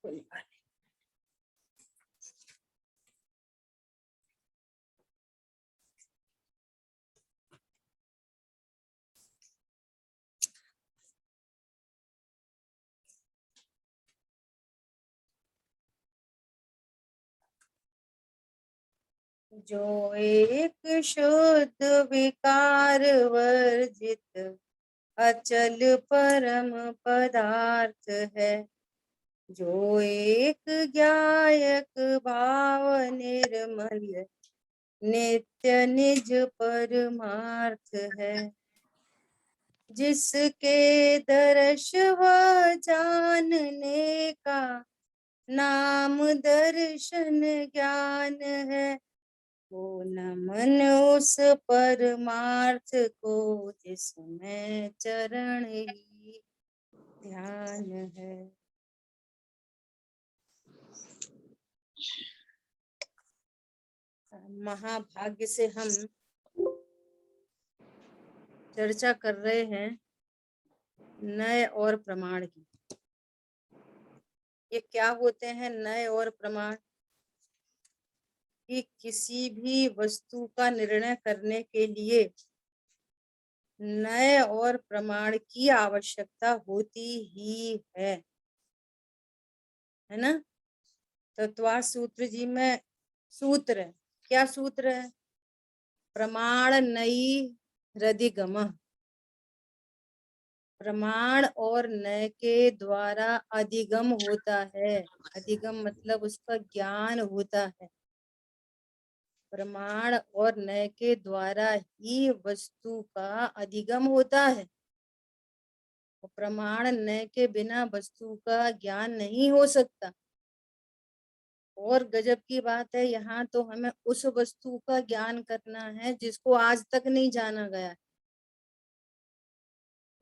कोई बात नहीं। जो एक शुद्ध विकार वर्जित अचल परम पदार्थ है, जो एक ज्ञायक भाव निर्मल नित्य निज परमार्थ है, जिसके दर्श व जानने का नाम दर्शन ज्ञान है, वो नमन उस परमार्थ को जिसमें चरण ही ध्यान है। महाभाग्य से हम चर्चा कर रहे हैं नय और प्रमाण की। ये क्या होते हैं नय और प्रमाण? कि किसी भी वस्तु का निर्णय करने के लिए नय और प्रमाण की आवश्यकता होती ही है ना। तत्वा सूत्र जी में सूत्र है, क्या सूत्र है? प्रमाण नई हृदिगम। प्रमाण और नय के द्वारा अधिगम होता है। अधिगम मतलब उसका ज्ञान होता है। प्रमाण और नय के द्वारा ही वस्तु का अधिगम होता है। प्रमाण नय के बिना वस्तु का ज्ञान नहीं हो सकता। और गजब की बात है, यहाँ तो हमें उस वस्तु का ज्ञान करना है जिसको आज तक नहीं जाना गया।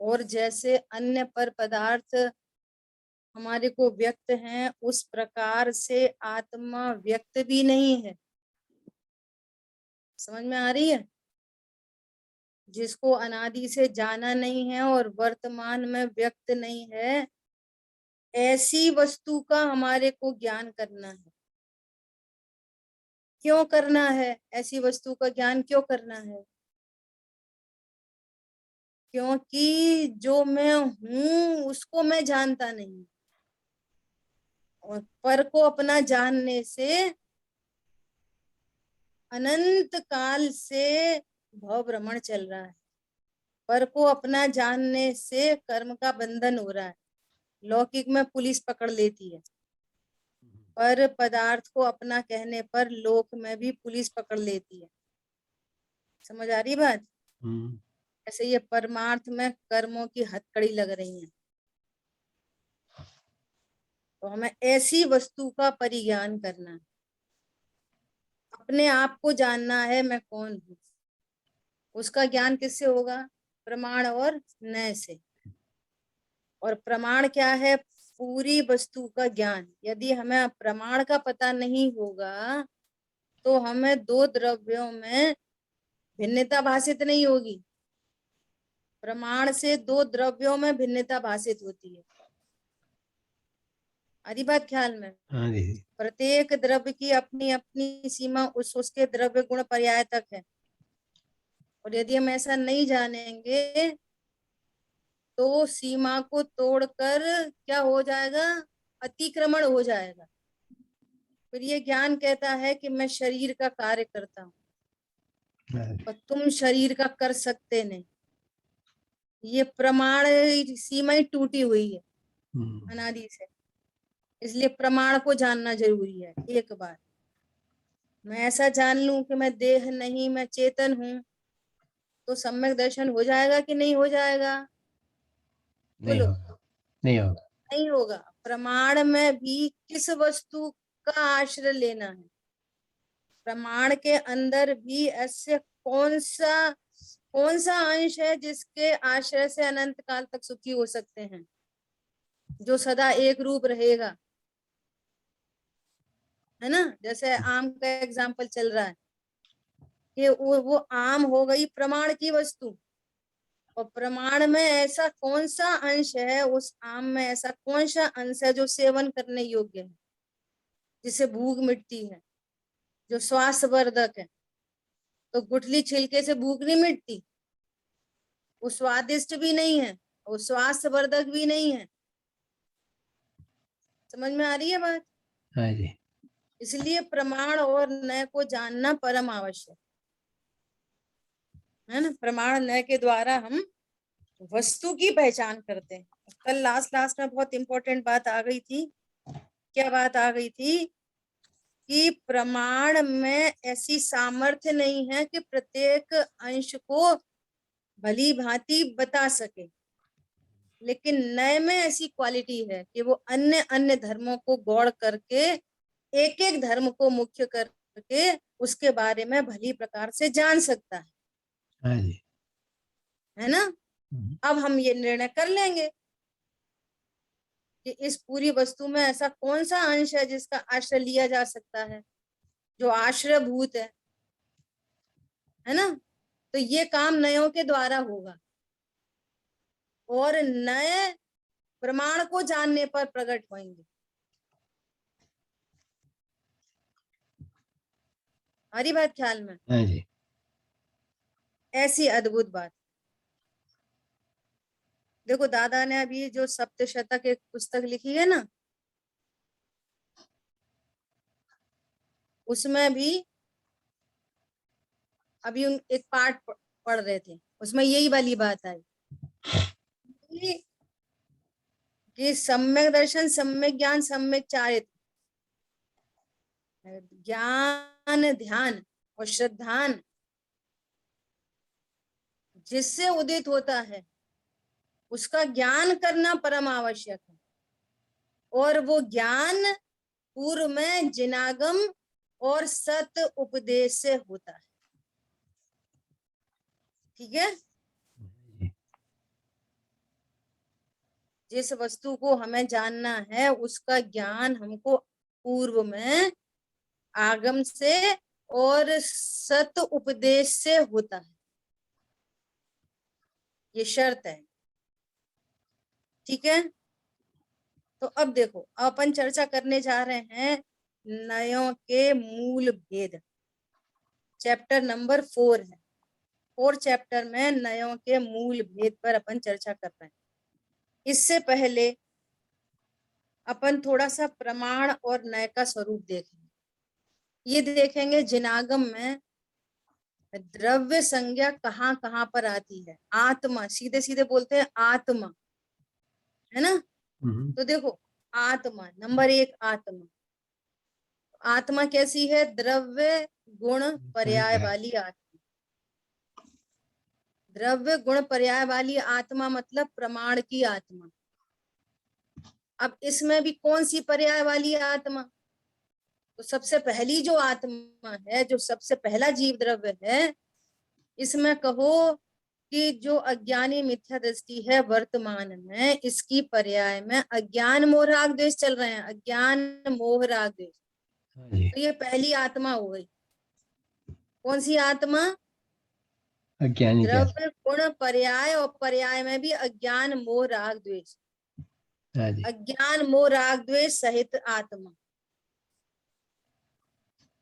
और जैसे अन्य पर पदार्थ हमारे को व्यक्त हैं, उस प्रकार से आत्मा व्यक्त भी नहीं है। समझ में आ रही है? जिसको अनादि से जाना नहीं है और वर्तमान में व्यक्त नहीं है, ऐसी वस्तु का हमारे को ज्ञान करना है। क्यों करना है? ऐसी वस्तु का ज्ञान क्यों करना है? क्योंकि जो मैं हूं उसको मैं जानता नहीं, और पर को अपना जानने से अनंत काल से भव भ्रमण चल रहा है। पर को अपना जानने से कर्म का बंधन हो रहा है। लौकिक में पुलिस पकड़ लेती है, पर पदार्थ को अपना कहने पर लोक में भी पुलिस पकड़ लेती है। समझ आ रही बात? ऐसे ये परमार्थ में कर्मों की हथकड़ी लग रही है। तो हमें ऐसी वस्तु का परिज्ञान करना है। अपने आप को जानना है, मैं कौन हूँ। उसका ज्ञान किससे होगा? प्रमाण और नय से। और प्रमाण क्या है? पूरी वस्तु का ज्ञान। यदि हमें प्रमाण का पता नहीं होगा तो हमें दो द्रव्यों में भिन्नता भाषित नहीं होगी। प्रमाण से दो द्रव्यों में भिन्नता भाषित होती है। आदि बात ख्याल में? हाँ जी। प्रत्येक द्रव्य की अपनी अपनी सीमा उसके द्रव्य गुण पर्याय तक है। और यदि हम ऐसा नहीं जानेंगे तो सीमा को तोड़कर क्या हो जाएगा? अतिक्रमण हो जाएगा। फिर ये ज्ञान कहता है कि मैं शरीर का कार्य करता हूँ और तुम शरीर का कर सकते नहीं। ये प्रमाण सीमा ही टूटी हुई है अनादि से। इसलिए प्रमाण को जानना जरूरी है। एक बार मैं ऐसा जान लूं कि मैं देह नहीं, मैं चेतन हूं, तो सम्यक दर्शन हो जाएगा कि नहीं हो जाएगा? नहीं बोलो। होगा, नहीं होगा। नहीं होगा। प्रमाण में भी किस वस्तु का आश्रय लेना है? प्रमाण के अंदर भी ऐसे कौन सा अंश है जिसके आश्रय से अनंत काल तक सुखी हो सकते हैं, जो सदा एक रूप रहेगा? है ना? जैसे आम का एग्जाम्पल चल रहा है कि वो आम हो गई प्रमाण की वस्तु। और प्रमाण में ऐसा कौन सा अंश है, उस आम में ऐसा कौन सा अंश है जो सेवन करने योग्य है, जिससे भूख मिटती है, जो स्वास्थ्यवर्धक है। तो गुठली छिलके से भूख नहीं मिटती, वो स्वादिष्ट भी नहीं है, वो स्वास्थ्यवर्धक भी नहीं है। समझ में आ रही है बात? हाँ जी। इसलिए प्रमाण और नय को जानना परम आवश्यक है ना। प्रमाण नय के द्वारा हम वस्तु की पहचान करते हैं। कल लास्ट में बहुत इंपॉर्टेंट बात आ गई थी। क्या बात आ गई थी? कि प्रमाण में ऐसी सामर्थ्य नहीं है कि प्रत्येक अंश को भली भांति बता सके, लेकिन नय में ऐसी क्वालिटी है कि वो अन्य अन्य धर्मों को गौड़ करके एक एक धर्म को मुख्य करके उसके बारे में भली प्रकार से जान सकता है। हाँ जी। है ना। अब हम ये निर्णय कर लेंगे कि इस पूरी वस्तु में ऐसा कौन सा अंश है जिसका आश्रय लिया जा सकता है, जो आश्रयभूत है ना। तो ये काम नयों के द्वारा होगा और नए प्रमाण को जानने पर प्रकट होंगे। हमारी बात ख्याल में? हाँ जी। ऐसी अद्भुत बात। देखो दादा ने अभी जो सप्तशतक एक पुस्तक लिखी है ना, उसमें भी अभी एक पाठ पढ़ रहे थे, उसमें यही वाली बात आई कि सम्यक दर्शन, सम्यक ज्ञान, सम्यक चारित्र, ज्ञान ध्यान और श्रद्धान जिससे उदित होता है उसका ज्ञान करना परम आवश्यक है। और वो ज्ञान पूर्व में जिनागम और सत उपदेश से होता है। ठीक है। जिस वस्तु को हमें जानना है उसका ज्ञान हमको पूर्व में आगम से और सत उपदेश से होता है, ये शर्त है। ठीक है। तो अब देखो, अपन चर्चा करने जा रहे हैं नयों के मूल भेद। चैप्टर नंबर 4 है। 4 चैप्टर में नयों के मूल भेद पर अपन चर्चा कर रहे हैं। इससे पहले अपन थोड़ा सा प्रमाण और नय का स्वरूप देखेंगे। ये देखेंगे जिनागम में द्रव्य संज्ञा कहाँ कहाँ पर आती है। आत्मा, सीधे सीधे बोलते हैं आत्मा, है ना। तो देखो, आत्मा नंबर 1, आत्मा। आत्मा कैसी है? द्रव्य गुण पर्याय वाली आत्मा। द्रव्य गुण पर्याय वाली आत्मा मतलब प्रमाण की आत्मा। अब इसमें भी कौन सी पर्याय वाली आत्मा? तो सबसे पहली जो आत्मा है, जो सबसे पहला जीव द्रव्य है, इसमें कहो कि जो अज्ञानी मिथ्या दृष्टि है वर्तमान में, इसकी पर्याय में अज्ञान मोह राग द्वेष चल रहे हैं। अज्ञान मोह राग द्वेष, तो ये पहली आत्मा हो गई। कौन सी आत्मा? अज्ञानी। द्रव्य गुण पर्याय, और पर्याय में भी अज्ञान मोह राग द्वेष। अज्ञान मोह राग द्वेष सहित आत्मा।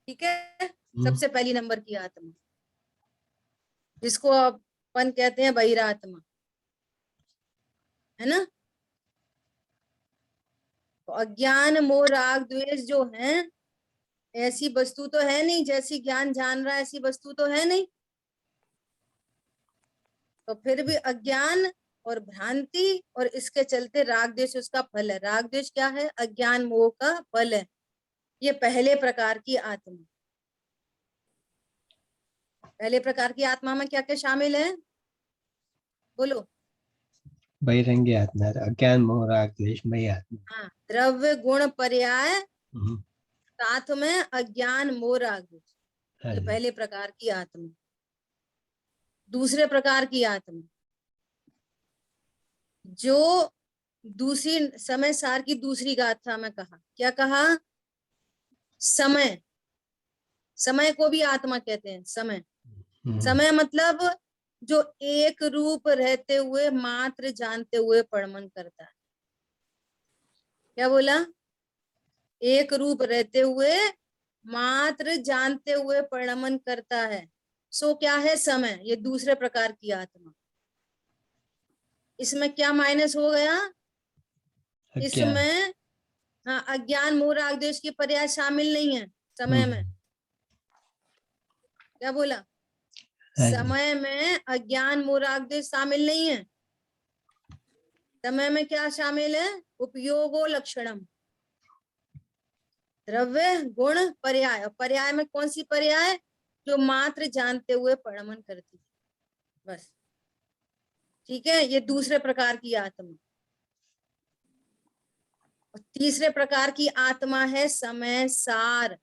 ठीक है। सबसे पहली नंबर की आत्मा, जिसको अपन कहते हैं बहिरात्मा, है ना। तो अज्ञान मोह राग द्वेष जो है, ऐसी वस्तु तो है नहीं। जैसी ज्ञान जान रहा है ऐसी वस्तु तो है नहीं। तो फिर भी अज्ञान और भ्रांति और इसके चलते राग द्वेष उसका फल है। राग द्वेष क्या है? अज्ञान मोह का फल है। ये पहले प्रकार की आत्मा। पहले प्रकार की आत्मा में क्या क्या शामिल है? बोलो। बहिरंगी आत्मा, अज्ञान मोह राग द्वेषमयी आत्मा। हाँ, द्रव्य गुण पर्याय साथ में अज्ञान मोह राग द्वेष, ये पहले प्रकार की आत्मा। दूसरे प्रकार की आत्मा जो दूसरी समय सार की दूसरी गाथा में कहा, क्या कहा? समय। समय को भी आत्मा कहते हैं। समय, समय मतलब जो एक रूप रहते हुए मात्र जानते हुए परमन करता है। क्या बोला? एक रूप रहते हुए मात्र जानते हुए परिणमन करता है, सो क्या है? समय। ये दूसरे प्रकार की आत्मा। इसमें क्या माइनस हो गया? अज्ञान। इसमें हाँ, अज्ञान मोह राग द्वेष की पर्याय शामिल नहीं है समय में। क्या बोला? हाँ जी। समय में अज्ञान मोह राग द्वेष शामिल नहीं है। समय में क्या शामिल है? उपयोगो लक्षणम, द्रव्य गुण पर्याय। और पर्याय में कौन सी पर्याय? जो मात्र जानते हुए परिणमन करती है, बस। ठीक है, ये दूसरे प्रकार की आत्मा। और तीसरे प्रकार की आत्मा है समय सार।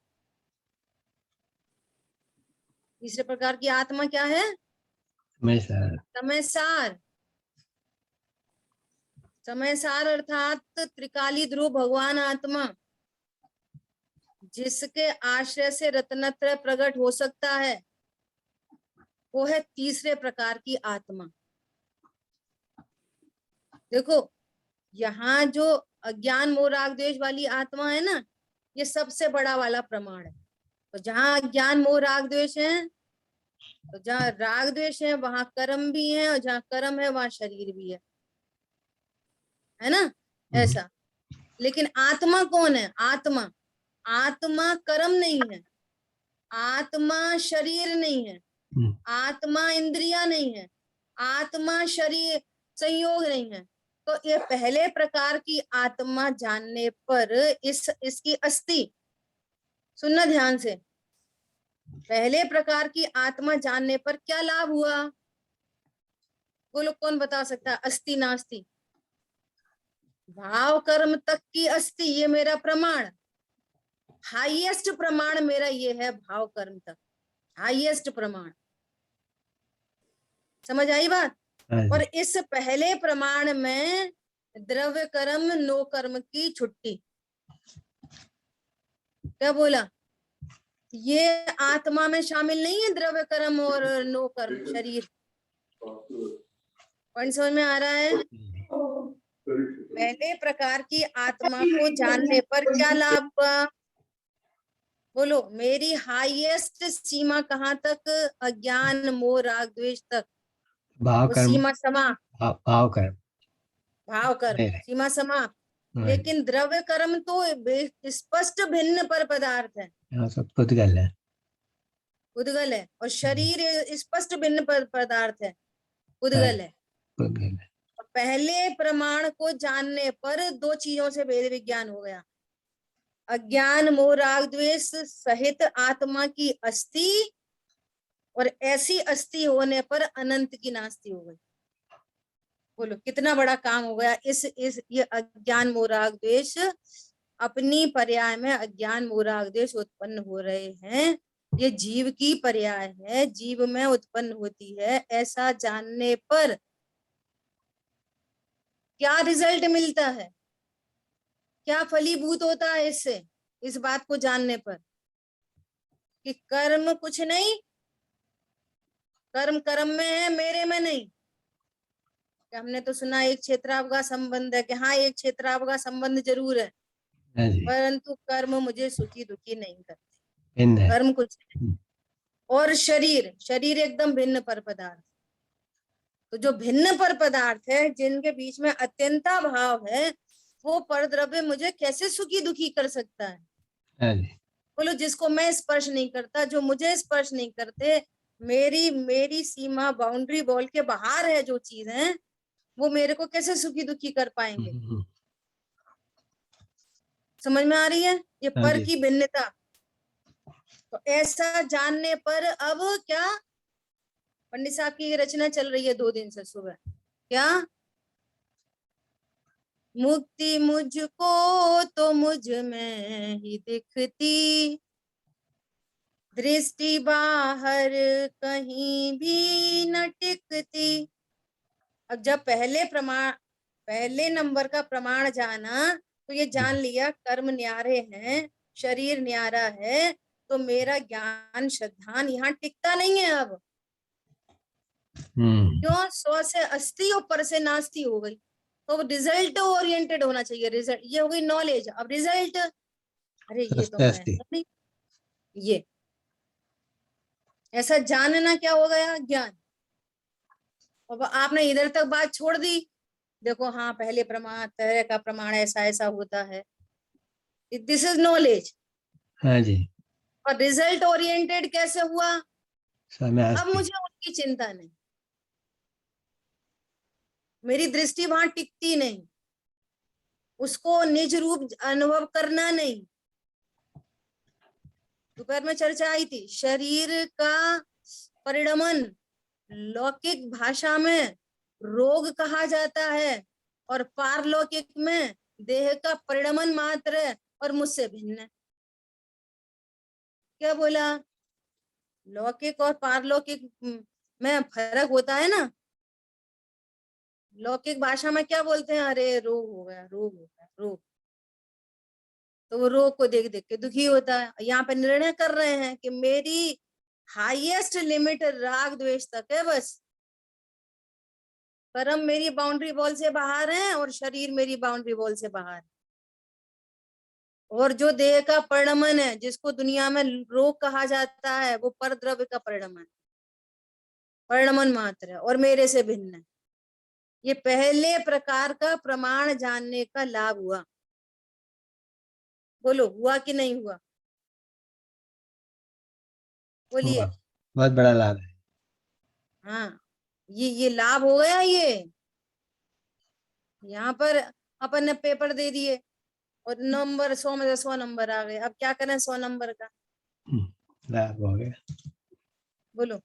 तीसरे प्रकार की आत्मा क्या है? मैं सर। समय सार। समय सार अर्थात त्रिकाली ध्रुव भगवान आत्मा, जिसके आश्रय से रत्नत्रय प्रकट हो सकता है, वो है तीसरे प्रकार की आत्मा। देखो, यहाँ जो अज्ञान मोह राग द्वेष वाली आत्मा है ना, ये सबसे बड़ा वाला प्रमाण है। तो जहाँ अज्ञान मोह राग द्वेष है, तो जहाँ राग द्वेष है वहां कर्म भी है, और जहाँ कर्म है वहां शरीर भी है ना? ऐसा। लेकिन आत्मा कौन है? आत्मा, आत्मा कर्म नहीं है, आत्मा शरीर नहीं है, आत्मा इंद्रिया नहीं है, आत्मा शरीर संयोग नहीं है। तो ये पहले प्रकार की आत्मा जानने पर इसकी अस्थि, सुनना ध्यान से, पहले प्रकार की आत्मा जानने पर क्या लाभ हुआ? बोलो, कौन बता सकता है? अस्थि नास्ति, भाव कर्म तक की अस्थि, ये मेरा प्रमाण, हाईएस्ट प्रमाण मेरा ये है, भाव कर्म तक हाईएस्ट प्रमाण। समझ आई बात? और इस पहले प्रमाण में द्रव्य कर्म नो कर्म की छुट्टी। क्या बोला? ये आत्मा में शामिल नहीं है, द्रव्य कर्म और नो कर्म शरीर। पॉइंट समझ में आ रहा है? पहले प्रकार की आत्मा को जानने पर क्या लाभ हुआ? बोलो, मेरी हाईएस्ट सीमा कहाँ तक? अज्ञान मोह राग द्वेष तक। भाव वो कर्म। सीमा समाप्त, भाव कर्म। भाव कर्म सीमा समाप्त। हाँ जी। लेकिन द्रव्य कर्म तो स्पष्ट भिन्न पर पदार्थ है, हाँ, सब खुद गल है। उद्गल है। और शरीर स्पष्ट भिन्न पर पदार्थ है, हाँ, उद्गल है। खुद गल है। पहले प्रमाण को जानने पर दो चीजों से भेद विज्ञान हो गया, अज्ञान मोह राग द्वेष सहित आत्मा की अस्थि, और ऐसी अस्थि होने पर अनंत की नास्ति हो गई। बोलो, कितना बड़ा काम हो गया। इस ये अज्ञान मोह राग द्वेष अपनी पर्याय में अज्ञान मोह राग द्वेष उत्पन्न हो रहे हैं, ये जीव की पर्याय है, जीव में उत्पन्न होती है। ऐसा जानने पर क्या रिजल्ट मिलता है? क्या फलीभूत होता है इससे, इस बात को जानने पर? कि कर्म कुछ नहीं, कर्म कर्म में है, मेरे में नहीं। हमने तो सुना एक क्षेत्रावगा संबंध है, कि हाँ एक क्षेत्रावगा संबंध जरूर है, हाँ जी। परंतु कर्म मुझे सुखी दुखी नहीं करते, भिन्न है। कर्म कुछ नहीं। और शरीर, शरीर एकदम भिन्न पर पदार्थ। तो जो भिन्न पर पदार्थ है, जिनके बीच में अत्यंता भाव है, वो परद्रव्य मुझे कैसे सुखी दुखी कर सकता है? हाँ जी। बोलो, जिसको मैं स्पर्श नहीं करता, जो मुझे स्पर्श नहीं करते, मेरी मेरी सीमा बाउंड्री वॉल के बाहर है जो चीज है, वो मेरे को कैसे सुखी दुखी कर पाएंगे? समझ में आ रही है ये हाँ पर जी। की भिन्नता? तो ऐसा जानने पर अब क्या, पंडित साहब की ये रचना चल रही है 2 दिन से सुबह, क्या मुक्ति मुझको तो मुझ में ही दिखती, दृष्टि बाहर कहीं भी न टिकती। अब जब पहले नंबर का प्रमाण जाना, तो ये जान लिया कर्म न्यारे हैं, शरीर न्यारा है, तो मेरा ज्ञान श्रद्धान यहाँ टिकता नहीं है। अब क्यों? 100 से 80 ऊपर से नास्ती हो गई, तो रिजल्ट ओरिएंटेड होना चाहिए। रिजल्ट, ये हो गई नॉलेज। अब रिजल्ट, अरे ये तो मैं नहीं, ये ऐसा जानना क्या हो गया? ज्ञान। अब आपने इधर तक बात छोड़ दी, देखो हाँ पहले प्रमाण, तरह का प्रमाण ऐसा ऐसा होता है, दिस इज नॉलेज। हाँ जी। और रिजल्ट ओरिएंटेड कैसे हुआ? अब समास्ती। मुझे उनकी चिंता नहीं, मेरी दृष्टि वहां टिकती नहीं, उसको निज रूप अनुभव करना नहीं। दोपहर में चर्चा आई थी, शरीर का परिणमन लौकिक भाषा में रोग कहा जाता है, और पारलौकिक में देह का परिणमन मात्र है और मुझसे भिन्न है। क्या बोला? लौकिक और पारलौकिक में फर्क होता है ना। लौकिक भाषा में क्या बोलते हैं? अरे रोग हो गया, रोग हो गया, रोग। तो वो रोग को देख देख के दुखी होता है। यहाँ पे निर्णय कर रहे हैं कि मेरी हाईएस्ट लिमिट राग द्वेष तक है बस। कर्म मेरी बाउंड्री वॉल से बाहर है और शरीर मेरी बाउंड्री वॉल से बाहर है। और जो देह का परिणमन है, जिसको दुनिया में रोग कहा जाता है, वो परद्रव्य का परिणमन, परिणमन मात्र है और मेरे से भिन्न है। ये पहले प्रकार का प्रमाण जानने का लाभ हुआ। बोलो हुआ कि नहीं हुआ? हुआ, बोलिए। बहुत बड़ा लाभ है। हाँ, ये लाभ हो गया। ये यहाँ पर अपन ने पेपर दे दिए और नंबर 100 में से 100 नंबर आ गए। अब क्या करें 100 नंबर का? लाभ हो गया। बोलो,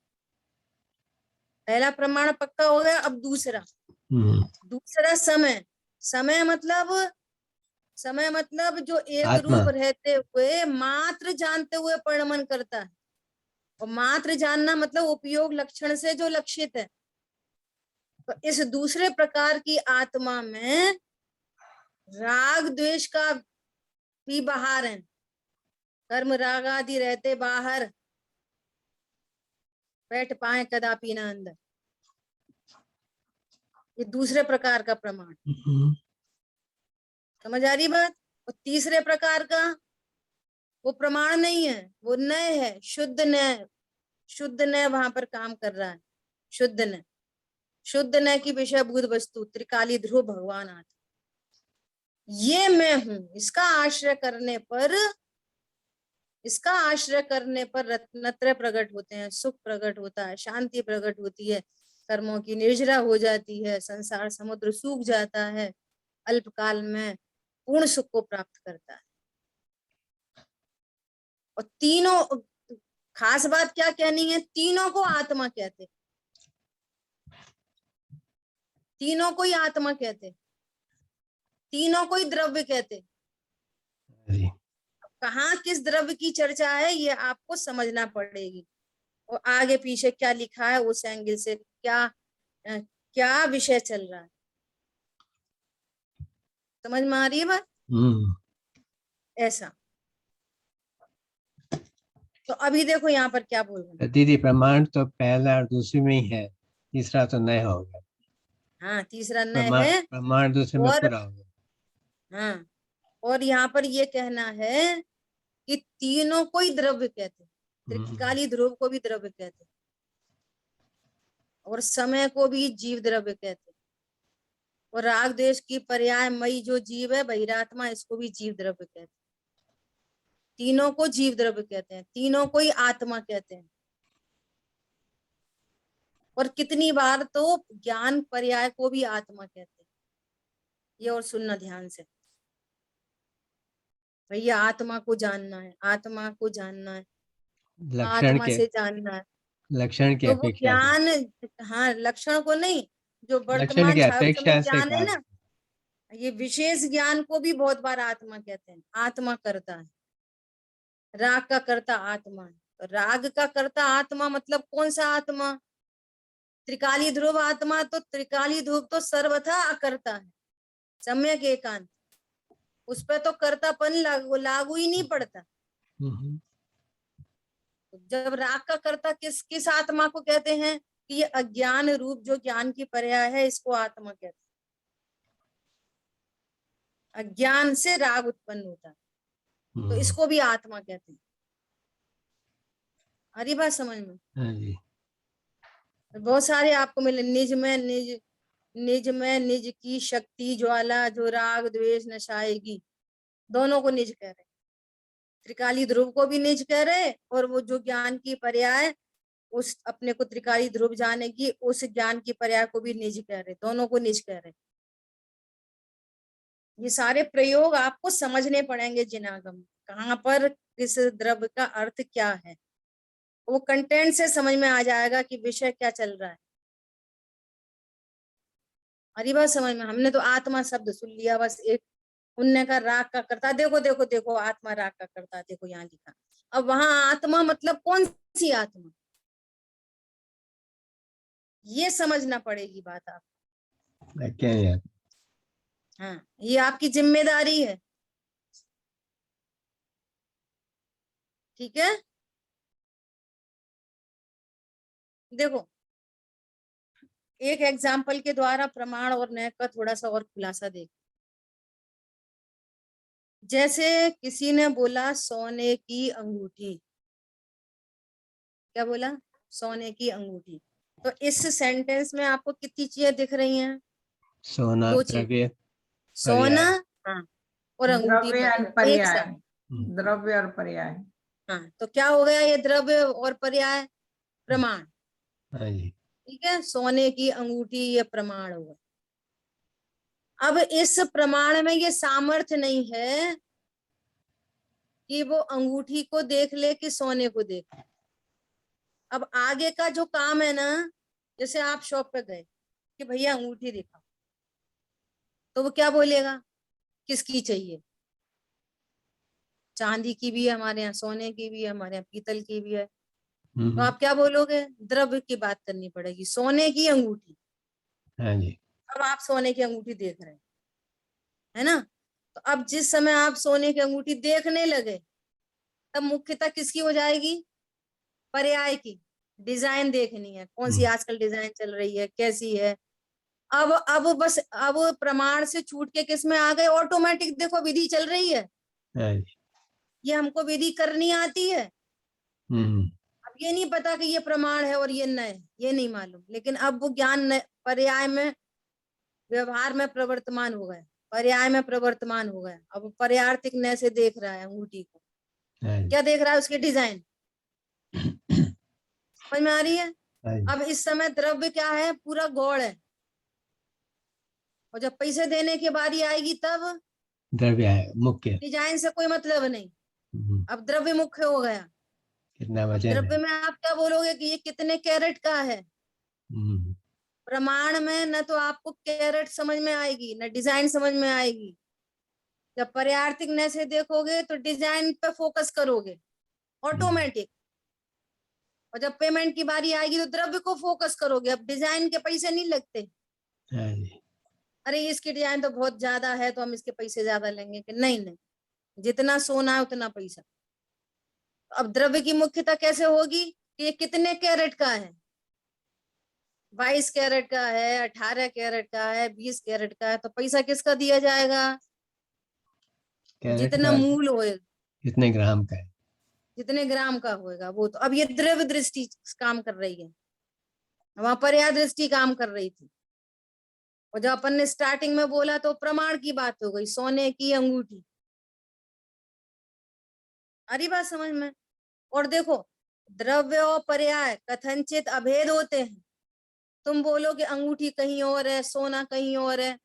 पहला प्रमाण पक्का हो गया। अब दूसरा, दूसरा समय। समय मतलब, समय मतलब जो एक आत्मा। रूप रहते हुए मात्र जानते हुए परिणमन करता है। और मात्र जानना मतलब उपयोग लक्षण से जो लक्षित है। तो इस दूसरे प्रकार की आत्मा में राग द्वेष का भी बाहर है, कर्म राग आदि रहते बाहर, बैठ पाए कदापि ना अंदर। ये दूसरे प्रकार का प्रमाण। समझ आ रही बात? और तीसरे प्रकार का वो प्रमाण नहीं है, वो नय है, शुद्ध नय। शुद्ध नय वहां पर काम कर रहा है। शुद्ध नय, शुद्ध नय की विषय भूत वस्तु त्रिकाली ध्रुव भगवान आते, ये मैं हूं। इसका आश्रय करने पर, इसका आश्रय करने पर रत्नत्रय प्रकट होते हैं, सुख प्रकट होता है, शांति प्रकट होती है, कर्मों की निर्जरा हो जाती है, संसार समुद्र सूख जाता है, अल्पकाल में पूर्ण सुख को प्राप्त करता है। और तीनों, खास बात क्या कहनी है, तीनों को आत्मा कहते, तीनों को ही आत्मा कहते, तीनों को ही द्रव्य कहते। कहाँ किस द्रव्य की चर्चा है ये आपको समझना पड़ेगी, और आगे पीछे क्या लिखा है उस एंगल से क्या क्या विषय चल रहा है। समझ में आ रही है बात? ऐसा। तो अभी देखो यहाँ पर क्या बोल रहे हैं। दीदी प्रमाण तो पहला और दूसरे में ही है, तीसरा तो नया होगा। हाँ, तीसरा न प्रमाण है। प्रमाण दूसरे में और पूरा होगा। हाँ, और यहाँ पर ये कहना है कि तीनों को ही द्रव्य कहते, त्रिकाली ध्रुव को भी द्रव्य कहते, और समय को भी जीव द्रव्य कहते, और राग देश की पर्याय मई जो जीव है बहिरात्मा, इसको भी जीव द्रव्य कहते। तीनों को जीव द्रव्य कहते हैं, तीनों को ही आत्मा कहते हैं। और कितनी बार तो ज्ञान पर्याय को भी आत्मा कहते हैं। ये और सुनना ध्यान से भैया, आत्मा को जानना है, आत्मा को जानना है, लक्षण आत्मा के, से जानना है। लक्षण की तो वो अपेक्षा से। ज्ञान, हाँ लक्षण को नहीं, जो लक्षण वर्तमान की छाप समय अपेक्षा से ज्ञान है कहा। ना, ये विशेष ज्ञान को भी बहुत बार आत्मा कहते हैं। आत्मा करता है, राग का कर्ता आत्मा है। तो राग का कर्ता आत्मा मतलब कौन सा आत्मा? त्रिकाली ध्रुव आत्मा। तो त्रिकाली ध्रुव तो सर्वथा अकर्ता है, सम्यक एकांत, उस पर तो कर्तापन लागू ही नहीं पड़ता। जब राग का कर्ता किस किस आत्मा को कहते हैं? कि ये अज्ञान रूप जो ज्ञान की पर्याय है, इसको आत्मा कहते हैं। अज्ञान से राग उत्पन्न होता है, तो इसको भी आत्मा कहते हैं। हरी बात समझ में? हाँ जी। बहुत सारे आपको मिले, निज में निज की शक्ति ज्वाला जो राग द्वेष नशाएगी, दोनों को निज कह रहे। त्रिकाली ध्रुव को भी निज कह रहे, और वो जो ज्ञान की पर्याय उस अपने को त्रिकाली ध्रुव जाने की उस ज्ञान की पर्याय को भी निज कह रहे, दोनों को निज कह रहे। ये सारे प्रयोग आपको समझने पड़ेंगे जिनागम, कहाँ पर किस द्रव्य का अर्थ क्या है, वो कंटेंट से समझ में आ जाएगा कि विषय क्या चल रहा है। हरी बात समझ में? हमने तो आत्मा शब्द सुन लिया, बस एक पुण्य का राग का करता, देखो देखो देखो आत्मा राग का करता, देखो यहाँ लिखा। अब वहां आत्मा मतलब कौन सी आत्मा, ये समझना पड़ेगी बात आप। क्या यार? हाँ, ये आपकी जिम्मेदारी है, ठीक है। देखो एक एग्जाम्पल के द्वारा प्रमाण और न्याय का थोड़ा सा और खुलासा देख। जैसे किसी ने बोला सोने की अंगूठी, क्या बोला? सोने की अंगूठी। तो इस सेंटेंस में आपको कितनी चीजें दिख रही हैं? सोना, दो चीज, द्रव्य, सोना, पर्याय। हाँ, और अंगूठी द्रव्य और पर्याय, एक पर्याय, साथ। द्रव्य और पर्याय। हाँ, तो क्या हो गया ये द्रव्य और पर्याय? प्रमाण। हाँ जी। ठीक है, सोने की अंगूठी ये प्रमाण हुआ। अब इस प्रमाण में ये सामर्थ्य नहीं है कि वो अंगूठी को देख ले कि सोने को देख ले। अब आगे का जो काम है ना, जैसे आप शॉप पे गए कि भैया अंगूठी दिखाओ, तो वो क्या बोलेगा? किसकी चाहिए? चांदी की भी है हमारे यहाँ, सोने की भी है हमारे यहाँ, पीतल की भी है। तो आप क्या बोलोगे? द्रव्य की बात करनी पड़ेगी, सोने की अंगूठी। हाँ जी। अब आप सोने की अंगूठी देख रहे हैं, है ना? तो अब जिस समय आप सोने की अंगूठी देखने लगे, तब मुख्यतः किसकी हो जाएगी? पर्याय की। डिजाइन देखनी है, कौन सी आजकल डिजाइन चल रही है, कैसी है। अब बस अब प्रमाण से छूट के किस में आ गए? ऑटोमेटिक देखो विधि चल रही है, हाँ जी। ये हमको विधि करनी आती है। अब ये नहीं पता कि ये प्रमाण है और ये नए, ये नहीं मालूम, लेकिन अब वो ज्ञान पर्याय में व्यवहार में प्रवर्तमान हो गया, पर्याय में प्रवर्तमान हो गया। अब पर्यार्थिक नए से देख रहा है अंगूठी को। हाँ जी। क्या देख रहा है? उसकी डिजाइन समझ में आ रही है? हाँ जी। अब इस समय द्रव्य क्या है? पूरा गौड़ है, और जब पैसे देने की बारी आएगी तब द्रव्य है मुख्य। डिजाइन से कोई मतलब नहीं, अब द्रव्य मुख्य हो गया। कितना अब वजन द्रव्य है? में आप क्या बोलोगे कि ये कितने कैरेट का है? प्रमाण में न तो आपको कैरेट समझ में आएगी, न डिजाइन समझ में आएगी। जब पर्यार्थिक न से देखोगे तो डिजाइन पे फोकस करोगे ऑटोमेटिक, और जब पेमेंट की बारी आएगी तो द्रव्य को फोकस करोगे। अब डिजाइन के पैसे नहीं लगते। हाँ जी। अरे इसकी डिजाइन तो बहुत ज्यादा है तो हम इसके पैसे ज्यादा लेंगे, कि नहीं नहीं, जितना सोना है उतना पैसा। अब द्रव्य की मुख्यता कैसे होगी कि ये कितने कैरेट का है? 22 कैरेट का है, 18 कैरेट का है, 20 कैरेट का है, तो पैसा किसका दिया जाएगा? कैरेट जितना का मूल होएगा, कितने ग्राम का है? जितने ग्राम का होएगा वो। तो अब ये द्रव्य दृष्टि काम कर रही है, वहां पर्याय दृष्टि काम कर रही थी। और जब अपन ने स्टार्टिंग में बोला तो प्रमाण की बात हो गई, सोने की अंगूठी। अरे बात समझ में? और देखो द्रव्य और पर्याय कथनचित अभेद होते हैं। तुम बोलो कि अंगूठी कहीं और है, सोना कहीं और है,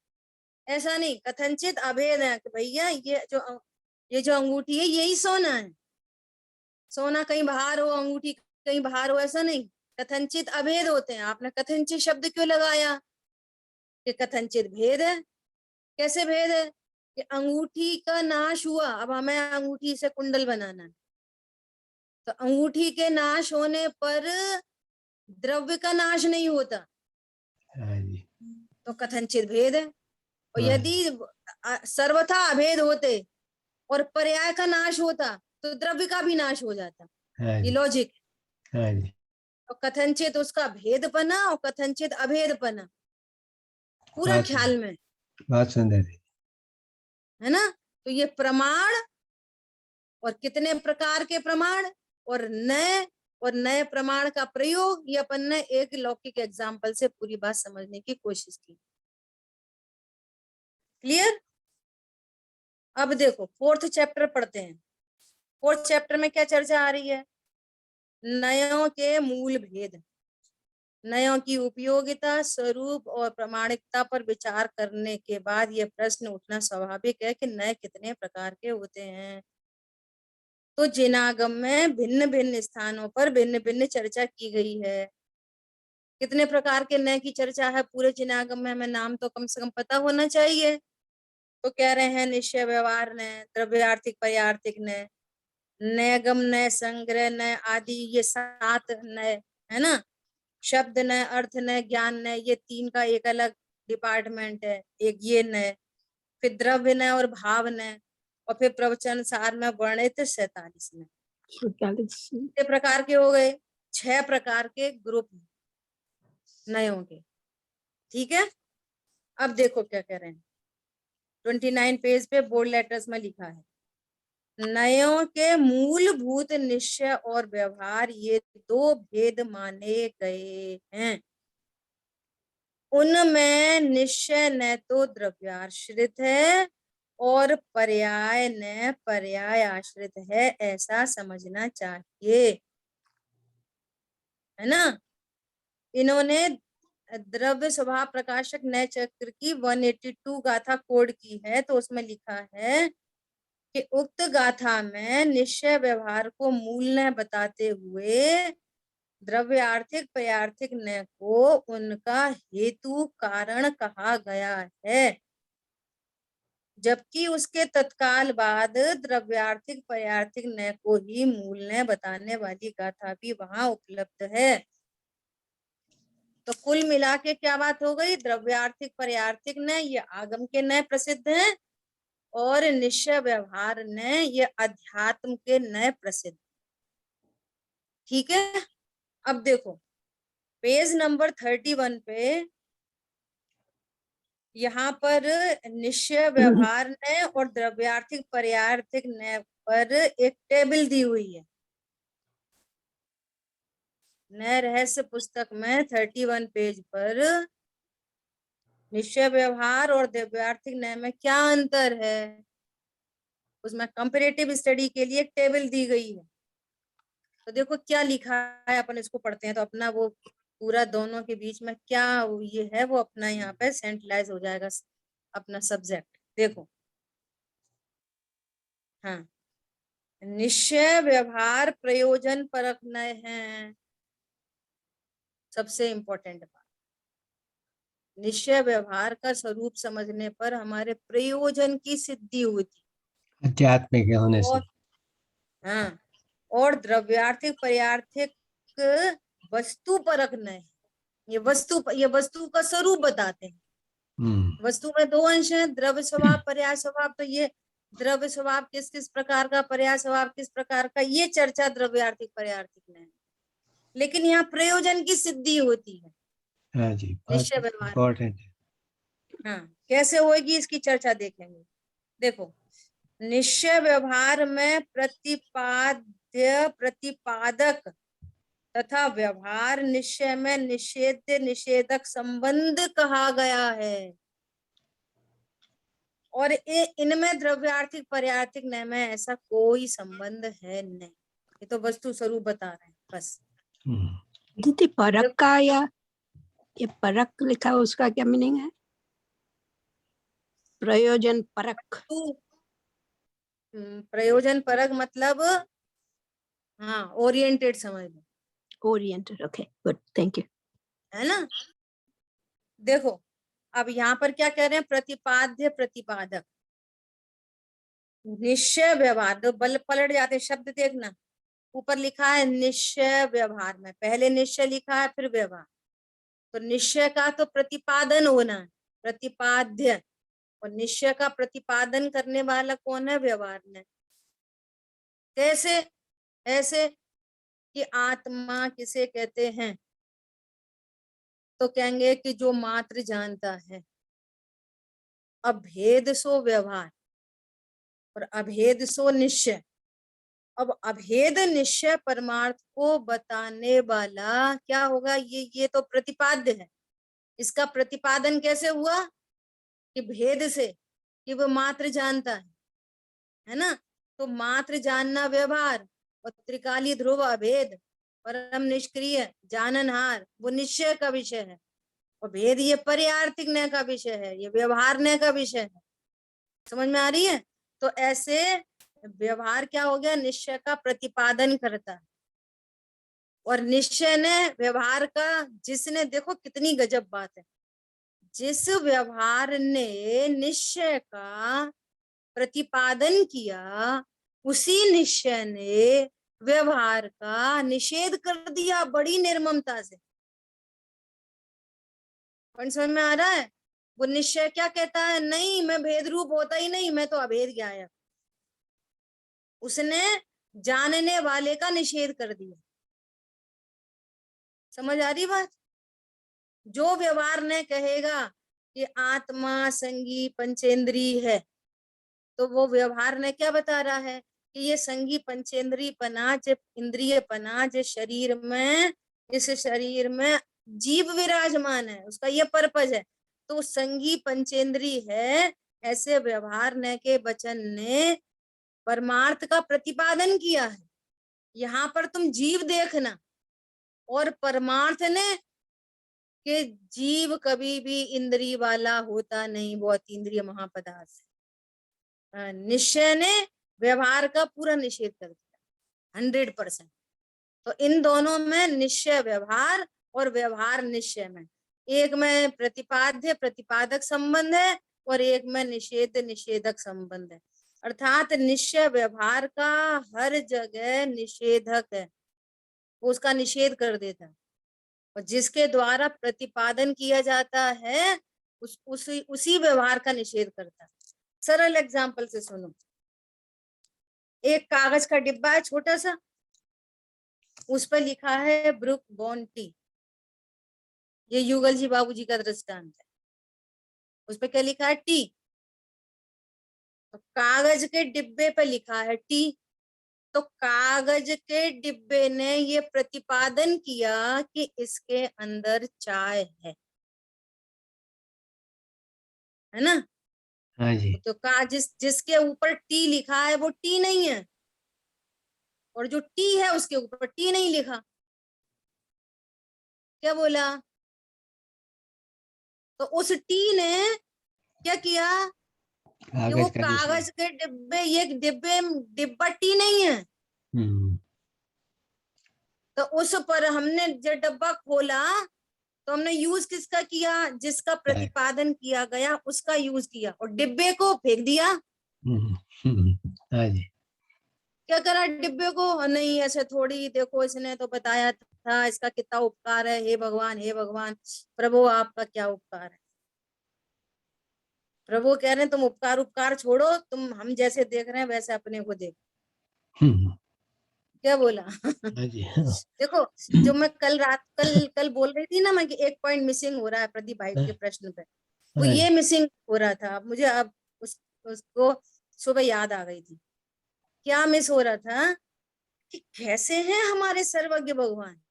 ऐसा नहीं, कथनचित अभेद है कि भैया ये जो अंगूठी है यही सोना है। सोना कहीं बाहर हो, अंगूठी कहीं बाहर हो, ऐसा नहीं, कथनचित अभेद होते हैं। आपने कथनचित शब्द क्यों लगाया? कि कथनचित भेद है। कैसे भेद है? कि अंगूठी का नाश हुआ, अब हमें अंगूठी से कुंडल बनाना है, तो अंगूठी के नाश होने पर द्रव्य का नाश नहीं होता, हाँ जी। तो कथनचित भेद है। और यदि सर्वथा अभेद होते और पर्याय का नाश होता तो द्रव्य का भी नाश हो जाता। हाँ ये जी। लॉजिक। हाँ जी। और कथनचित उसका भेदपना और कथनचित अभेदपना पूरा बहुत ख्याल में, बहुत सुंदर है ना। तो ये प्रमाण और कितने प्रकार के प्रमाण और नए प्रमाण का प्रयोग, ये अपन ने एक लौकिक एग्जाम्पल से पूरी बात समझने की कोशिश की। क्लियर। अब देखो फोर्थ चैप्टर पढ़ते हैं। फोर्थ चैप्टर में क्या चर्चा आ रही है? नयों के मूल भेद, नयों की उपयोगिता, स्वरूप और प्रामाणिकता पर विचार करने के बाद यह प्रश्न उठना स्वाभाविक है कि नए कितने प्रकार के होते हैं। तो जिनागम में भिन्न भिन्न स्थानों पर भिन्न भिन्न चर्चा की गई है। कितने प्रकार के नए की चर्चा है पूरे जिनागम में? हमें नाम तो कम से कम पता होना चाहिए। तो कह रहे हैं निश्चय व्यवहार नय, द्रव्यार्थिक पर्यार्थिक नय, नयगम नय, संग्रह नय आदि, ये 7 नय है ना। शब्द नय, अर्थ नय, ज्ञान नय, ये 3 का एक अलग डिपार्टमेंट है। एक ये नय, फिर द्रव्य नय और भाव नय, और फिर प्रवचन सार में वर्णित 47 नय। कितने प्रकार के हो गए? 6 प्रकार के ग्रुप नयों के। ठीक है। अब देखो क्या कह रहे हैं, 29 पेज पे बोल्ड लेटर्स में लिखा है, नयों के मूलभूत निश्चय और व्यवहार ये 2 भेद माने गए हैं। उनमें निश्चय न तो द्रव्याश्रित है और पर्याय न पर्याय आश्रित है, ऐसा समझना चाहिए, है ना। इन्होंने द्रव्य स्वभाव प्रकाशक नए चक्र की 182 गाथा कोड की है। तो उसमें लिखा है कि उक्त गाथा में निश्चय व्यवहार को मूल न बताते हुए द्रव्यार्थिक पर्यार्थिक न को उनका हेतु कारण कहा गया है, जबकि उसके तत्काल बाद द्रव्यार्थिक पर्यार्थिक न को ही मूल न बताने वाली गाथा भी वहां उपलब्ध है। तो कुल मिला के क्या बात हो गई? द्रव्यार्थिक पर्यार्थिक न ये आगम के न प्रसिद्ध हैं, और निश्चय व्यवहार ने ये अध्यात्म के नए प्रसिद्ध। ठीक है। अब देखो पेज नंबर 31 पे यहाँ पर निश्चय व्यवहार ने और द्रव्यार्थिक पर्यार्थिक ने पर एक टेबल दी हुई है। नए रहस्य पुस्तक में 31 पेज पर निश्चय व्यवहार और द्रव्यार्थिक न्याय में क्या अंतर है, उसमें कंपैरेटिव स्टडी के लिए एक टेबल दी गई है। तो देखो क्या लिखा है, अपन इसको पढ़ते हैं तो अपना वो पूरा दोनों के बीच में क्या ये है वो अपना यहाँ पे सेंट्रलाइज हो जाएगा अपना सब्जेक्ट। देखो हाँ, निश्चय व्यवहार प्रयोजन परक नय है, सबसे इंपॉर्टेंट बात। निश्चय व्यवहार का स्वरूप समझने पर हमारे प्रयोजन की सिद्धि होती, आध्यात्मिक होने से। और हाँ, और द्रव्यार्थिक पर्यार्थिक वस्तु परक नय, ये वस्तु का स्वरूप बताते हैं। वस्तु में 2 अंश हैं, द्रव्य स्वभाव पर्याय स्वभाव। तो ये द्रव्य स्वभाव किस किस प्रकार का, पर्याय स्वभाव किस प्रकार का, ये चर्चा द्रव्यार्थिक पर्यार्थिक में है। लेकिन यहाँ प्रयोजन की सिद्धि होती है। हाँ जी, निश्चय व्यवहार इम्पोर्टेंट है। हाँ, कैसे होगी इसकी चर्चा देखेंगे। देखो निश्चय व्यवहार में प्रतिपाद्य प्रतिपादक तथा व्यवहार निश्चय में निषेध निषेधक संबंध कहा गया है, और इनमें द्रव्यार्थिक पर्यार्थिक नय में ऐसा कोई संबंध है नहीं। ये तो वस्तु स्वरूप बता रहे हैं बस। दीदी परक का या ये परक लिखा उसका क्या मीनिंग है? प्रयोजन परक। प्रयोजन परक मतलब हाँ ओरिएंटेड समझ लो। Oriented, okay good, thank you. है ना। देखो अब यहाँ पर क्या कह रहे हैं, प्रतिपाद्य प्रतिपादक निश्चय व्यवहार। तो बल पलट जाते शब्द देखना, ऊपर लिखा है निश्चय व्यवहार में पहले निश्चय लिखा है फिर व्यवहार। तो निश्चय का तो प्रतिपादन होना है, प्रतिपाद्य, और निश्चय का प्रतिपादन करने वाला कौन है? व्यवहार ने। कैसे? ऐसे कि आत्मा किसे कहते हैं, तो कहेंगे कि जो मात्र जानता है। अभेद सो व्यवहार और अभेद सो निश्चय। अब अभेद निश्चय परमार्थ को बताने वाला क्या होगा, ये तो प्रतिपाद्य है। इसका प्रतिपादन कैसे हुआ, कि भेद से, कि वो मात्र जानता है ना। तो मात्र जानना व्यवहार, और त्रिकाली ध्रुव अभेद, परम निष्क्रिय जाननहार, वो निश्चय का विषय है। और भेद ये पर्यार्थिक नय का विषय है, ये व्यवहार नय का विषय है। समझ में आ रही है। तो ऐसे व्यवहार क्या हो गया, निश्चय का प्रतिपादन करता है। और निश्चय ने व्यवहार का, जिसने, देखो कितनी गजब बात है, जिस व्यवहार ने निश्चय का प्रतिपादन किया, उसी निश्चय ने व्यवहार का निषेध कर दिया बड़ी निर्ममता से। समझ में आ रहा है। वो निश्चय क्या कहता है, नहीं मैं भेद रूप होता ही नहीं, मैं तो अभेद ज्ञायक। उसने जानने वाले का निषेध कर दिया। समझ आ रही बात। जो व्यवहार ने कहेगा कि आत्मा संगी पंचेंद्री है, तो वो व्यवहार ने क्या बता रहा है, कि ये संगी पंचेंद्री पनाज इंद्रिय पनाज शरीर में, इस शरीर में जीव विराजमान है, उसका ये पर्पज है। तो संगी पंचेंद्री है, ऐसे व्यवहार ने के वचन ने परमार्थ का प्रतिपादन किया है। यहाँ पर तुम जीव देखना, और परमार्थ ने कि जीव कभी भी इंद्रिय वाला होता नहीं, वो अतीन्द्रिय महापदार्थ है। निश्चय ने व्यवहार का पूरा निषेध कर दिया 100%। तो इन दोनों में निश्चय व्यवहार और व्यवहार निश्चय में, एक में प्रतिपाद्य प्रतिपादक संबंध है और एक में निषेध निषेधक संबंध है। अर्थात निश्चय व्यवहार का हर जगह निषेधक है, वो उसका निषेध कर देता है। और जिसके द्वारा प्रतिपादन किया जाता है उसी व्यवहार का निषेध करता है। सरल एग्जांपल से सुनो। एक कागज का डिब्बा है छोटा सा, उस पर लिखा है ब्रुक बॉन्ड टी। ये युगल जी बाबूजी का दृष्टांत है। उस पर क्या लिखा है, टी। तो कागज के डिब्बे पे लिखा है टी। तो कागज के डिब्बे ने ये प्रतिपादन किया कि इसके अंदर चाय है ना। हाँ जी। तो जिसके ऊपर टी लिखा है वो टी नहीं है, और जो टी है उसके ऊपर टी नहीं लिखा। क्या बोला, तो उस टी ने क्या किया कि वो कागज का निषेध। कागज के डिब्बे, ये डिब्बा टी नहीं है। तो उस पर हमने जब डब्बा खोला तो हमने यूज किसका किया, जिसका प्रतिपादन किया गया उसका यूज किया, और डिब्बे को फेंक दिया। हाँ जी। क्या करा डिब्बे को, नहीं ऐसे थोड़ी, देखो इसने तो बताया था इसका कितना उपकार है, हे भगवान प्रभु आपका क्या उपकार है। प्रभु कह रहे हैं तुम उपकार छोड़ो, तुम हम जैसे देख रहे हैं वैसे अपने को देखो। क्या बोला। हाँ जी। देखो, जो मैं कल बोल रही थी ना मैं, कि एक पॉइंट मिसिंग हो रहा है प्रदीप भाई के प्रश्न पे, वो ये मिसिंग हो रहा था। अब मुझे अब उसको सुबह याद आ गई थी। क्या मिस हो रहा था, कि कैसे हैं हमारे सर्वज्ञ भगवान।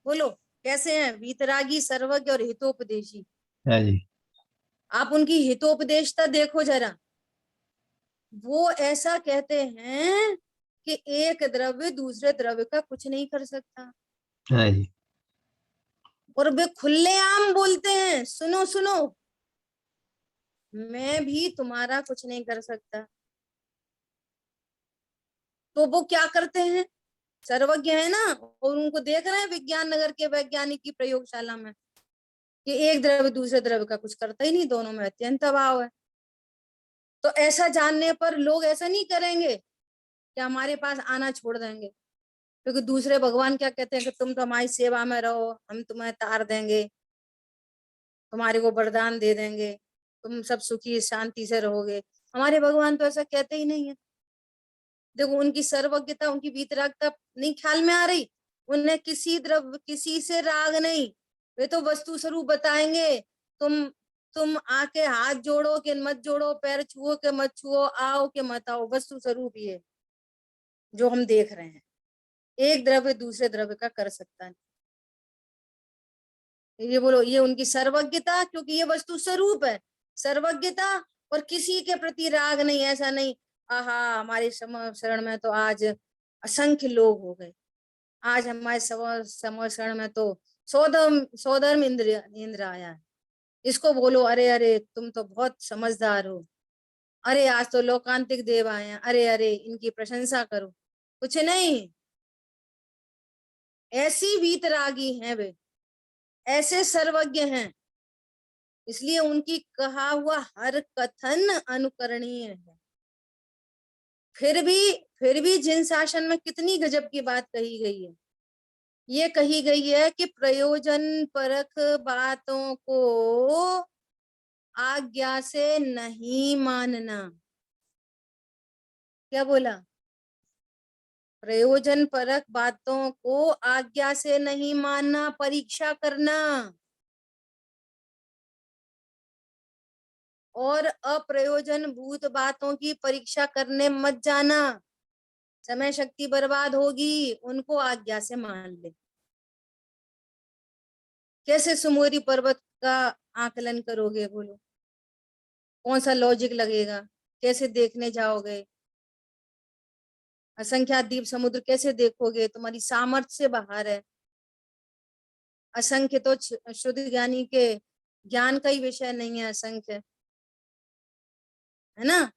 बोलो कैसे हैं, वीतरागी सर्वज्ञ और हितोपदेशी। हाँ जी। आप उनकी हितोपदेशता देखो जरा। वो ऐसा कहते हैं कि एक द्रव्य दूसरे द्रव्य का कुछ नहीं कर सकता, हाँ जी। और वे खुलेआम बोलते हैं, सुनो सुनो मैं भी तुम्हारा कुछ नहीं कर सकता। तो वो क्या करते हैं, सर्वज्ञ है ना, और उनको देख रहे हैं विज्ञान नगर के वैज्ञानिक की प्रयोगशाला में कि एक द्रव्य दूसरे द्रव्य का कुछ करता ही नहीं, दोनों में अत्यंत अभाव है। तो ऐसा जानने पर लोग ऐसा नहीं करेंगे कि हमारे पास आना छोड़ देंगे, क्योंकि दूसरे भगवान क्या कहते हैं कि तुम तो हमारी सेवा में रहो, हम तुम्हें तार देंगे, तुम्हारे को वरदान दे देंगे, तुम सब सुखी शांति से रहोगे। हमारे भगवान तो ऐसा कहते ही नहीं है। देखो उनकी सर्वज्ञता, उनकी वीतरागता नहीं ख्याल में आ रही। उन्हें किसी द्रव्य, किसी से राग नहीं, वे तो वस्तु स्वरूप बताएंगे। तुम आके हाथ जोड़ो कि मत जोड़ो, पैर छुओ के मत छुओ, आओ के मत आओ, वस्तु स्वरूप ये जो हम देख रहे हैं। एक द्रव्य दूसरे द्रव्य का कर सकता है। ये बोलो, ये उनकी सर्वज्ञता, क्योंकि ये वस्तु स्वरूप है। सर्वज्ञता और किसी के प्रति राग नहीं, ऐसा नहीं आहा हमारे शरण में तो आज असंख्य लोग हो गए, आज हमारे शरण में तो सौधर्म इंद्र आया है, इसको बोलो अरे अरे तुम तो बहुत समझदार हो, अरे आज तो लोकांतिक देव आए हैं, अरे अरे इनकी प्रशंसा करो। कुछ नहीं, ऐसी वीतरागी हैं वे, ऐसे सर्वज्ञ हैं, इसलिए उनकी कहा हुआ हर कथन अनुकरणीय है। फिर भी जिन शासन में कितनी गजब की बात कही गई है। ये कही गई है कि प्रयोजन परक बातों को आज्ञा से नहीं मानना। क्या बोला? प्रयोजन परक बातों को आज्ञा से नहीं मानना, परीक्षा करना, और अप्रयोजन भूत बातों की परीक्षा करने मत जाना, समय शक्ति बर्बाद होगी, उनको आज्ञा से मान ले। कैसे सुमेरु पर्वत का आकलन करोगे? बोलो, कौन सा लॉजिक लगेगा? कैसे देखने जाओगे? असंख्यात द्वीप समुद्र कैसे देखोगे? तुम्हारी सामर्थ्य से बाहर है। असंख्य तो शुद्ध ज्ञानी के ज्ञान का ही विषय नहीं है, असंख्य है ना।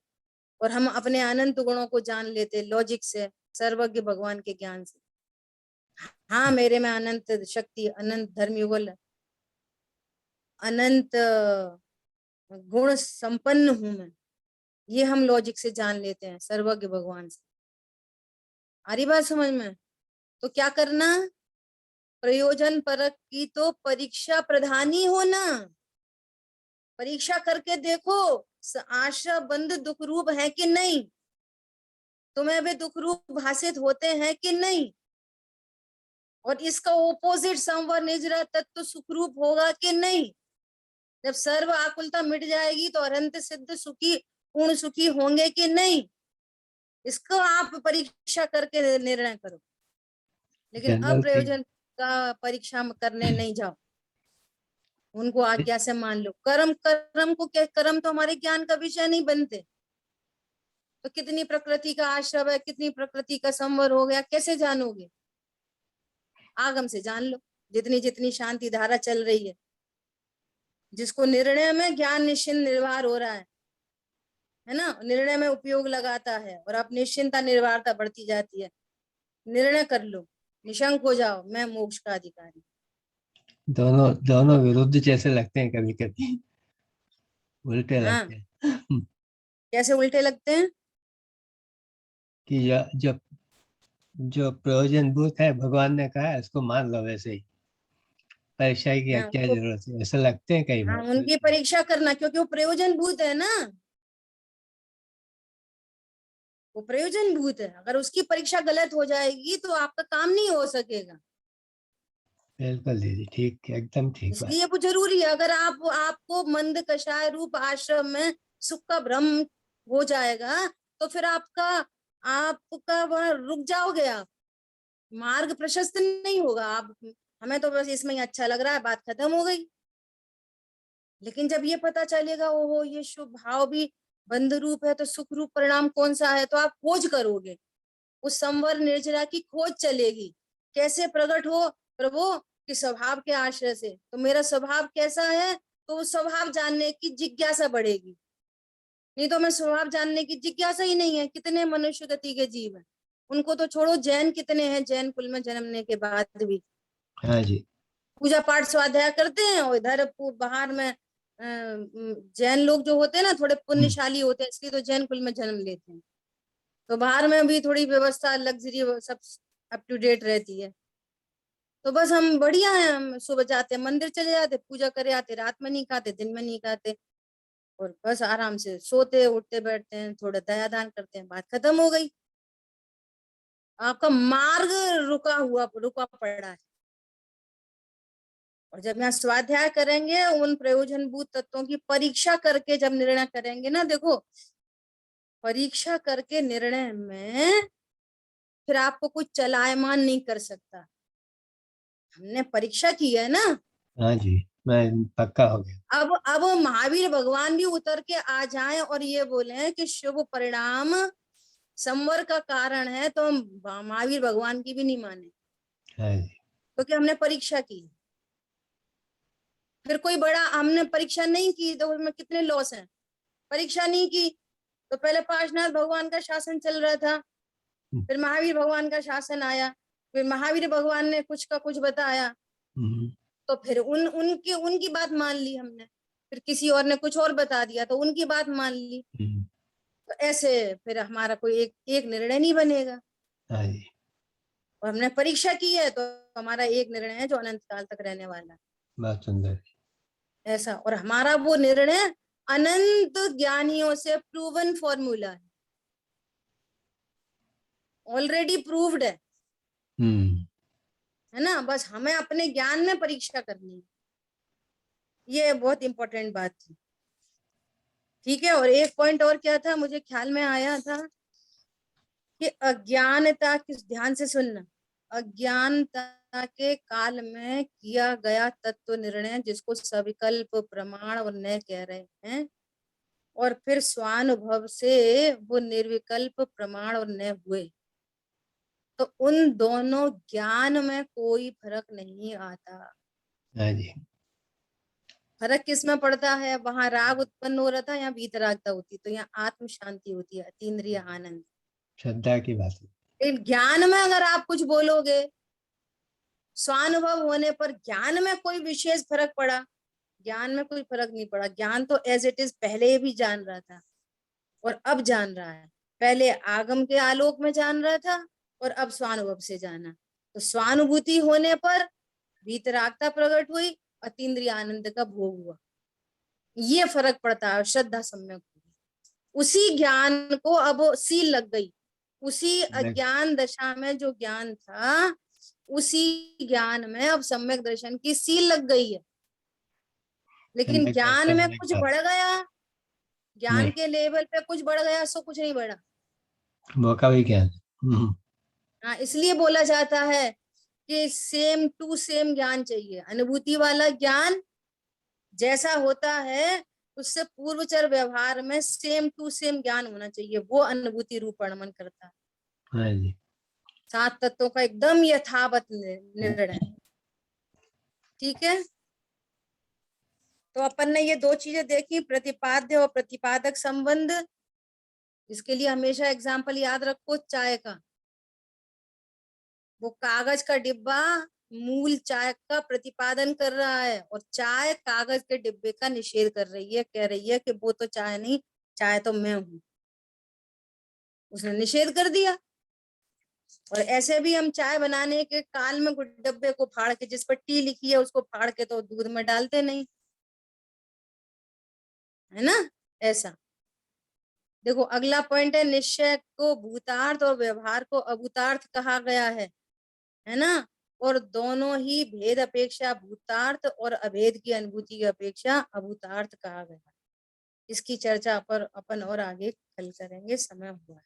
और हम अपने अनंत गुणों को जान लेते लॉजिक से, सर्वज्ञ भगवान के ज्ञान से। हाँ, मेरे में अनंत शक्ति, अनंत धर्मयुगल, अनंत गुण संपन्न हूं मैं, ये हम लॉजिक से जान लेते हैं सर्वज्ञ भगवान से। आ रही बात समझ में? तो क्या करना? प्रयोजन परक की तो परीक्षा प्रधानी होना, परीक्षा करके देखो आश्रय बंध दुख रूप है कि नहीं, तुम्हें भी दुख रूप भाषित होते हैं कि नहीं, और इसका ओपोजिट संवर निजरा तत्व सुखरूप होगा कि नहीं। जब सर्व आकुलता मिट जाएगी तो अनंत सिद्ध सुखी पूर्ण सुखी होंगे कि नहीं, इसको आप परीक्षा करके निर्णय करो। लेकिन अप्रयोजन का परीक्षा करने नहीं जाओ, उनको आज्ञा से मान लो। कर्म को क्या, कर्म तो हमारे ज्ञान का विषय नहीं बनते। तो कितनी प्रकृति का आश्रय है, कितनी प्रकृति का संवर हो गया, कैसे जानोगे? आगम से जान लो, जितनी जितनी शांति धारा चल रही है, जिसको निर्णय में ज्ञान निश्चिंत निर्भर हो रहा है ना, निर्णय में उपयोग लगाता है, और अब निश्चिंता निर्भरता बढ़ती जाती है। निर्णय कर लो, निशंक हो जाओ, मैं मोक्ष का अधिकारी। दोनों विरुद्ध जैसे लगते हैं, कभी कभी उल्टे हाँ, लगते हैं। कैसे उल्टे लगते हैं? कि जब जो प्रयोजन भूत है, भगवान ने कहा है उसको मान लो, वैसे ही परीक्षा की हाँ, क्या जरूरत है, ऐसा लगते हैं कई हाँ, बार। उनकी परीक्षा करना, क्योंकि वो प्रयोजन भूत है ना, वो प्रयोजन भूत है। अगर उसकी परीक्षा गलत हो जाएगी तो आपका काम नहीं हो सकेगा। बिल्कुल दीदी, ठीक, एकदम ठीक बात। इसलिए वो जरूरी है। अगर आपको मंद कषाय रूप आश्रम में सुख का भ्रम हो जाएगा तो फिर आपका वह रुक जाओगे, आप मार्ग प्रशस्त नहीं होगा। आप हमें तो बस इसमें ही अच्छा लग रहा है, बात खत्म हो गई। लेकिन जब ये पता चलेगा ओहो ये शुभ भाव भी बंध रूप है, तो सुख रूप परिणाम कौन सा है, तो आप खोज करोगे, उस संवर निर्जरा की खोज चलेगी। कैसे प्रकट हो प्रभु? कि स्वभाव के आश्रय से। तो मेरा स्वभाव कैसा है, तो उस स्वभाव जानने की जिज्ञासा बढ़ेगी। नहीं तो मैं स्वभाव जानने की जिज्ञासा ही नहीं है। कितने मनुष्य गति के जीव हैं, उनको तो छोड़ो, जैन कितने हैं, जैन कुल में जन्मने के बाद भी हाँ जी। पूजा पाठ स्वाध्याय करते हैं, और इधर बाहर में जैन लोग जो होते हैं ना, थोड़े पुण्यशाली होते हैं, इसलिए तो जैन कुल में जन्म लेते हैं। तो बाहर में भी थोड़ी व्यवस्था, लग्जरी सब अप टू डेट रहती है। तो बस हम बढ़िया है, हम सुबह जाते हैं, मंदिर चले जाते, पूजा करे आते, रात में नहीं खाते, दिन में नहीं खाते, और बस आराम से सोते उठते बैठते हैं, थोड़ा दया दान करते हैं, बात खत्म हो गई। आपका मार्ग रुका पड़ा है। और जब यहाँ स्वाध्याय करेंगे, उन प्रयोजनभूत तत्वों की परीक्षा करके जब निर्णय करेंगे ना, देखो परीक्षा करके निर्णय में फिर आपको कुछ चलायमान नहीं कर सकता। हमने परीक्षा की है ना। हाँ जी, मैं पक्का हो गया। अब महावीर भगवान भी उतर के आ जाएं और ये बोले कि शुभ परिणाम संवर का कारण है, तो हम महावीर भगवान की भी नहीं माने, हाँ जी, क्योंकि हमने परीक्षा की। फिर कोई बड़ा, हमने परीक्षा नहीं की तो उसमें कितने लॉस हैं। परीक्षा नहीं की तो पहले पार्श्वनाथ भगवान का शासन चल रहा था, फिर महावीर भगवान का शासन आया, फिर महावीर भगवान ने कुछ का कुछ बताया, तो फिर उनकी बात मान ली हमने। फिर किसी और ने कुछ और बता दिया तो उनकी बात मान ली। तो ऐसे फिर हमारा कोई एक निर्णय नहीं बनेगा। हाँ जी, और हमने परीक्षा की है तो हमारा एक निर्णय है जो अनंत काल तक रहने वाला है। बहुत सुंदर। ऐसा, और हमारा वो निर्णय अनंत ज्ञानियों से प्रूवन फॉर्मूला है, ऑलरेडी प्रूव्ड है ना। बस हमें अपने ज्ञान में परीक्षा करनी है। ये बहुत इंपॉर्टेंट बात थी। ठीक है। और एक पॉइंट और क्या था, मुझे ख्याल में आया था कि अज्ञानता, किस ध्यान से सुनना, अज्ञानता के काल में किया गया तत्व निर्णय, जिसको सविकल्प प्रमाण और न्याय कह रहे हैं, और फिर स्वानुभव से वो निर्विकल्प प्रमाण और न्याय हुए, तो उन दोनों ज्ञान में कोई फर्क नहीं आता। हाँ जी, फर्क किस में पड़ता है, वहां राग उत्पन्न हो रहा था, यहाँ वीतरागता होती, तो यहाँ आत्म शांति होती है, अतीन्द्रिय आनंद। श्रद्धा की बात है। लेकिन ज्ञान में अगर आप कुछ बोलोगे, स्वानुभव होने पर ज्ञान में कोई विशेष फर्क पड़ा, ज्ञान में कोई फर्क नहीं पड़ा। ज्ञान तो एज इट इज पहले भी जान रहा था और अब जान रहा है। पहले आगम के आलोक में जान रहा था और अब स्वानुभव से जाना। तो स्वानुभूति होने पर वीतरागता प्रकट हुई, अतीन्द्रिय आनंद का भोग हुआ। ये फर्क पड़ता है। श्रद्धा सम्यक हुई, उसी ज्ञान को अब सील लग गई। उसी अज्ञान दशा में जो ज्ञान था, उसी ज्ञान में अब सम्यक दर्शन की सील लग गई है। लेकिन ज्ञान में कुछ बढ़ गया, ज्ञान के लेवल पे कुछ बढ़ गया, सो कुछ नहीं बढ़ा। मौका भी ज्ञान। हाँ, इसलिए बोला जाता है कि सेम टू सेम ज्ञान चाहिए। अनुभूति वाला ज्ञान जैसा होता है, उससे पूर्वचर व्यवहार में सेम टू सेम ज्ञान होना चाहिए। वो अनुभूति रूप वर्णन करता है। हाँ जी, 7 तत्वों का एकदम यथावत निर्णय। ठीक है। तो अपन ने ये 2 चीजें देखी, प्रतिपाद्य और प्रतिपादक संबंध। इसके लिए हमेशा एग्जाम्पल याद रखो चाय का। वो कागज का डिब्बा मूल चाय का प्रतिपादन कर रहा है, और चाय कागज के डिब्बे का निषेध कर रही है, कह रही है कि वो तो चाय नहीं, चाय तो मैं हूं। उसने निषेध कर दिया। और ऐसे भी हम चाय बनाने के काल में डिब्बे को फाड़ के, जिस पर टी लिखी है उसको फाड़ के तो दूध में डालते नहीं, है ना। ऐसा देखो, अगला पॉइंट है, निश्चय को भूतार्थ और व्यवहार को अभूतार्थ कहा गया है ना। और दोनों ही भेद अपेक्षा भूतार्थ और अभेद की अनुभूति की अपेक्षा अभूतार्थ कहा गया। इसकी चर्चा पर अपन और आगे कल करेंगे, समय हुआ है।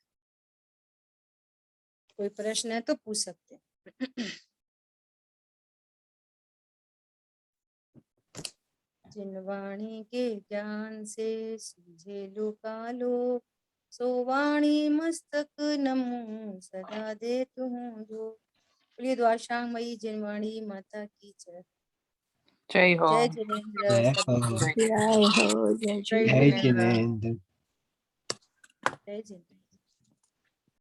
कोई प्रश्न है तो पूछ सकते हैं। जिन वाणी के ज्ञान से सूझे लोकालोक, सो वाणी मस्तक नमो सदा देत हूँ जो। बोलिए द्वारकामयी जिनवाणी माता की जय। जय हो। जय जिनेन्द्र जय सबको। हो। जय हो, जय जय जय जिनेन्द्र। जिनेन्द्र। जय जिनेन्द्र।